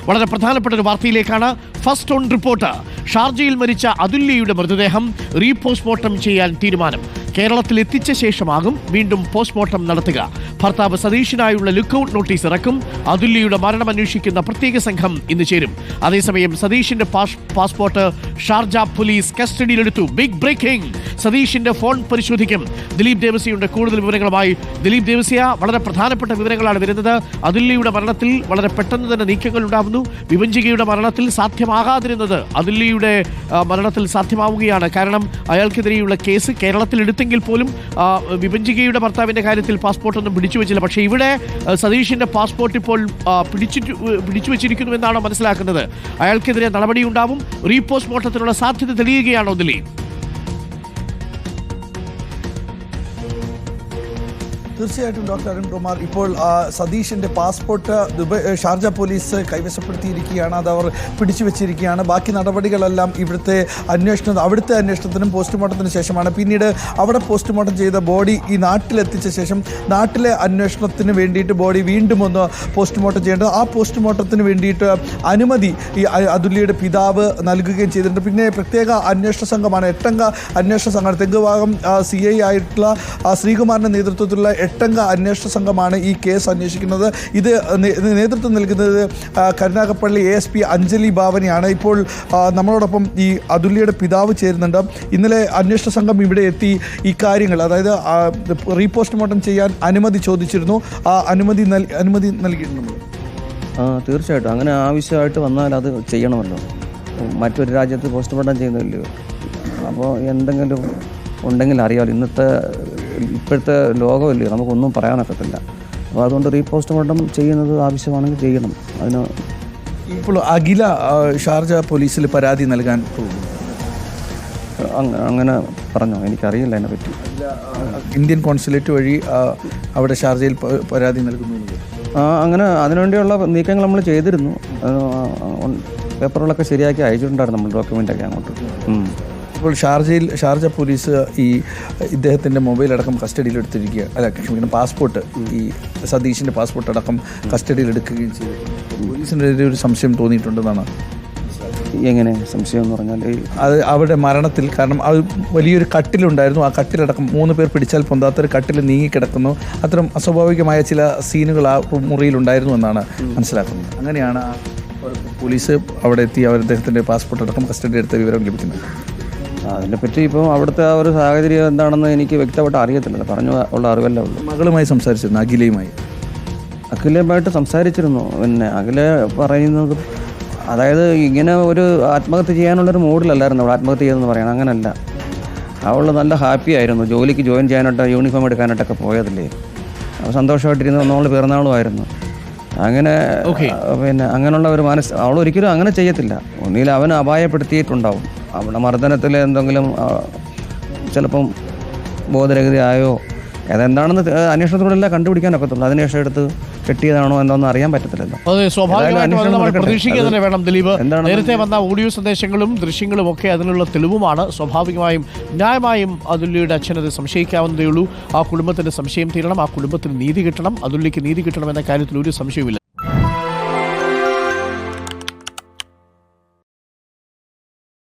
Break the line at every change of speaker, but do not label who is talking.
വളരെ പ്രധാനപ്പെട്ട ഒരു വാർത്തയിലേക്കാണ്. First on report. ഷാർജയിൽ മരിച്ച അതുല്യയുടെ മൃതദേഹം റീപോസ്റ്റ്മോർട്ടം ചെയ്യാൻ തീരുമാനം. കേരളത്തിൽ എത്തിച്ച ശേഷമാകും വീണ്ടും പോസ്റ്റ്മോർട്ടം നടത്തുക. ഭർത്താവ് സതീഷിനായുള്ള ലുക്കൌട്ട് നോട്ടീസ് ഇറക്കും. അതുല്യയുടെ മരണം അന്വേഷിക്കുന്ന പ്രത്യേക സംഘം ഇന്ന് ചേരും. അതേസമയം സതീഷിന്റെ പാസ്പോർട്ട് ഷാർജ പോലീസ് കസ്റ്റഡിയിലെടുത്തു. Big breaking. സതീഷിന്റെ ഫോൺ പരിശോധിക്കും. ദിലീപ് ദേവസ്യയുടെ കൂടുതൽ വിവരങ്ങളുമായി. ദിലീപ് ദേവസ്യ, വളരെ പ്രധാനപ്പെട്ട വിവരങ്ങളാണ് വരുന്നത്. അതുല്യയുടെ മരണത്തിൽ വളരെ പെട്ടെന്ന് തന്നെ നീക്കങ്ങൾ ഉണ്ടാവുന്നു. വിഭജികയുടെ മരണത്തിൽ സാധ്യമാകാതിരുന്നത് അതുല്യയുടെ മരണത്തിൽ സാധ്യമാവുകയാണ്. കാരണം അയാൾക്കെതിരെയുള്ള കേസ് കേരളത്തിൽ എടുത്തെങ്കിൽ പോലും വിഭജികയുടെ ഭർത്താവിന്റെ കാര്യത്തിൽ പാസ്പോർട്ടൊന്നും പിടിച്ചു വെച്ചില്ല. പക്ഷേ ഇവിടെ സതീഷിന്റെ പാസ്പോർട്ട് ഇപ്പോൾ പിടിച്ചു വെച്ചിരിക്കുന്നു എന്നാണ് മനസ്സിലാക്കുന്നത്. അയാൾക്കെതിരെ നടപടിയുണ്ടാവും. റീപോസ്റ്റ്മോർട്ടത്തിനുള്ള സാധ്യത തെളിയുകയാണോ ദിലീപ്?
തീർച്ചയായിട്ടും ഡോക്ടർ അരുൺകുമാർ, ഇപ്പോൾ സതീഷിൻ്റെ പാസ്പോർട്ട് ഷാർജ പോലീസ് കൈവശപ്പെടുത്തിയിരിക്കുകയാണ്. അത് അവർ പിടിച്ചു വെച്ചിരിക്കുകയാണ്. ബാക്കി നടപടികളെല്ലാം അവിടുത്തെ അന്വേഷണത്തിനും പോസ്റ്റ്മോർട്ടത്തിന് ശേഷമാണ്. പിന്നീട് അവിടെ പോസ്റ്റ്മോർട്ടം ചെയ്ത ബോഡി ഈ നാട്ടിലെത്തിച്ച ശേഷം നാട്ടിലെ അന്വേഷണത്തിന് വേണ്ടിയിട്ട് ബോഡി വീണ്ടും ഒന്ന് പോസ്റ്റ്മോർട്ടം ചെയ്യേണ്ടത്. ആ പോസ്റ്റ്മോർട്ടത്തിന് വേണ്ടിയിട്ട് അനുമതി ഈ അതുല്യയുടെ പിതാവ് നൽകുകയും ചെയ്തിട്ടുണ്ട്. പിന്നെ പ്രത്യേക അന്വേഷണ സംഘമാണ്, 8 അംഗ അന്വേഷണ സംഘമാണ്. തെങ്ക് ഭാഗം CI ആയിട്ടുള്ള ശ്രീകുമാറിൻ്റെ നേതൃത്വത്തിലുള്ള 8 അംഗ അന്വേഷണ സംഘമാണ് ഈ കേസ് അന്വേഷിക്കുന്നത്. ഇത് നേതൃത്വം നൽകുന്നത് കരുനാഗപ്പള്ളി ASP അഞ്ജലി ഭാവനയാണ്. ഇപ്പോൾ നമ്മളോടൊപ്പം ഈ അതുല്യയുടെ പിതാവ് ചേരുന്നുണ്ട്. ഇന്നലെ അന്വേഷണ സംഘം ഇവിടെ എത്തി ഈ കാര്യങ്ങൾ, അതായത് റീപോസ്റ്റ്മോർട്ടം ചെയ്യാൻ അനുമതി ചോദിച്ചിരുന്നു. ആ അനുമതി നൽകിയിട്ടുണ്ട്.
തീർച്ചയായിട്ടും അങ്ങനെ ആവശ്യമായിട്ട് വന്നാൽ അത് ചെയ്യണമല്ലോ. മറ്റൊരു രാജ്യത്ത് പോസ്റ്റ്മോർട്ടം ചെയ്യുന്നില്ലയോ. അപ്പോൾ എന്തെങ്കിലും ഉണ്ടെങ്കിൽ അറിയാമല്ലോ. ഇപ്പോഴത്തെ ലോകമല്ലേ, നമുക്കൊന്നും പറയാനൊക്കത്തില്ല. അപ്പോൾ അതുകൊണ്ട് റീപോസ്റ്റ്മോർട്ടം ചെയ്യുന്നത് ആവശ്യമാണെങ്കിൽ ചെയ്യണം. അതിന്
ഇപ്പോൾ അഖില ഷാർജ പോലീസിൽ പരാതി നൽകാൻ പോകും.
അങ്ങനെ പറഞ്ഞോ? എനിക്കറിയില്ല അതിനെപ്പറ്റി.
ഇന്ത്യൻ കോൺസുലേറ്റ് വഴി അവിടെ ഷാർജയിൽ പരാതി നൽകുന്നു.
അങ്ങനെ അതിനുവേണ്ടിയുള്ള നീക്കങ്ങൾ നമ്മൾ ചെയ്തിരുന്നു. പേപ്പറുകളൊക്കെ ശരിയാക്കി അയച്ചിട്ടുണ്ടായിരുന്നു നമ്മൾ, ഡോക്യുമെൻ്റൊക്കെ അങ്ങോട്ട്.
ഇപ്പോൾ ഷാർജ പോലീസ് ഇദ്ദേഹത്തിൻ്റെ മൊബൈൽ അടക്കം കസ്റ്റഡിയിലെടുത്തിരിക്കുക, പാസ്പോർട്ട്, ഈ സതീഷിൻ്റെ പാസ്പോർട്ട് അടക്കം കസ്റ്റഡിയിലെടുക്കുകയും ചെയ്തു. പോലീസിൻ്റെ ഒരു സംശയം തോന്നിയിട്ടുണ്ടെന്നാണ്.
എങ്ങനെ സംശയം എന്ന് പറഞ്ഞാൽ
അത് അവരുടെ മരണത്തിൽ, കാരണം അത് വലിയൊരു കട്ടിലുണ്ടായിരുന്നു. ആ കട്ടിലടക്കം 3 പേർ പിടിച്ചാൽ പൊന്താത്തൊരു കട്ടിൽ നീങ്ങിക്കിടക്കുന്നു. അത്തരം അസ്വാഭാവികമായ ചില സീനുകൾ ആ മുറിയിലുണ്ടായിരുന്നു എന്നാണ് മനസ്സിലാക്കുന്നത്. അങ്ങനെയാണ് പോലീസ് അവിടെ എത്തി അദ്ദേഹത്തിൻ്റെ പാസ്പോർട്ട് അടക്കം കസ്റ്റഡി എടുത്ത വിവരം ലഭിക്കുന്നത്.
അതിനെപ്പറ്റി ഇപ്പോൾ അവിടുത്തെ ആ ഒരു സാഹചര്യം എന്താണെന്ന് എനിക്ക് വ്യക്തമായിട്ട് അറിയത്തില്ല. പറഞ്ഞു ഉള്ള അറിവല്ല ഉള്ളൂ.
മകളുമായി സംസാരിച്ചിരുന്നു,
അഖിലയുമായിട്ട് സംസാരിച്ചിരുന്നു. പിന്നെ അഖില പറയുന്നത്, അതായത് ഇങ്ങനെ ഒരു ആത്മഹത്യ ചെയ്യാനുള്ളൊരു മൂഡിലല്ലായിരുന്നു അവൾ ആത്മഹത്യ ചെയ്തെന്ന് പറയണം. അങ്ങനല്ല, അവൾ നല്ല ഹാപ്പി ആയിരുന്നു. ജോലിക്ക് ജോയിൻ ചെയ്യാനായിട്ട്, യൂണിഫോം എടുക്കാനായിട്ടൊക്കെ പോയതല്ലേ. അവൾ സന്തോഷമായിട്ടിരുന്നു. ഒന്നവൾ പിറന്നാളുമായിരുന്നു. അങ്ങനെ പിന്നെ അങ്ങനെയുള്ള ഒരു അവൾ ഒരിക്കലും അങ്ങനെ ചെയ്യത്തില്ല. ഒന്നിൽ അവന് അപായപ്പെടുത്തിയിട്ടുണ്ടാവും. അവിടെ മർദ്ദനത്തിൽ എന്തെങ്കിലും ചിലപ്പം ബോധരഹിതയായോ അതെന്താണെന്ന് അന്വേഷണത്തിലൂടെ കണ്ടുപിടിക്കാനൊക്കത്തുള്ളൂ. അതിനുശേഷം എടുത്ത് കെട്ടിയതാണോ എന്താണെന്ന് അറിയാൻ പറ്റത്തില്ലല്ലോ.
അതെ, സ്വാഭാവികമായിട്ടും നമ്മൾ പ്രതീക്ഷിക്കുക തന്നെ വേണം ദിലീപ്. നേരത്തെ വന്ന ഓഡിയോ സന്ദേശങ്ങളും ദൃശ്യങ്ങളും ഒക്കെ അതിനുള്ള തെളിവുമാണ്. സ്വാഭാവികമായും ന്യായമായും അതുല്യയുടെ അച്ഛനത് സംശയിക്കാവുന്നതേ ഉള്ളൂ. ആ കുടുംബത്തിന്റെ സംശയം തീരണം, ആ കുടുംബത്തിന് നീതി കിട്ടണം, അതുല്യക്ക് നീതി കിട്ടണം എന്ന കാര്യത്തിൽ ഒരു സംശയവുമില്ല.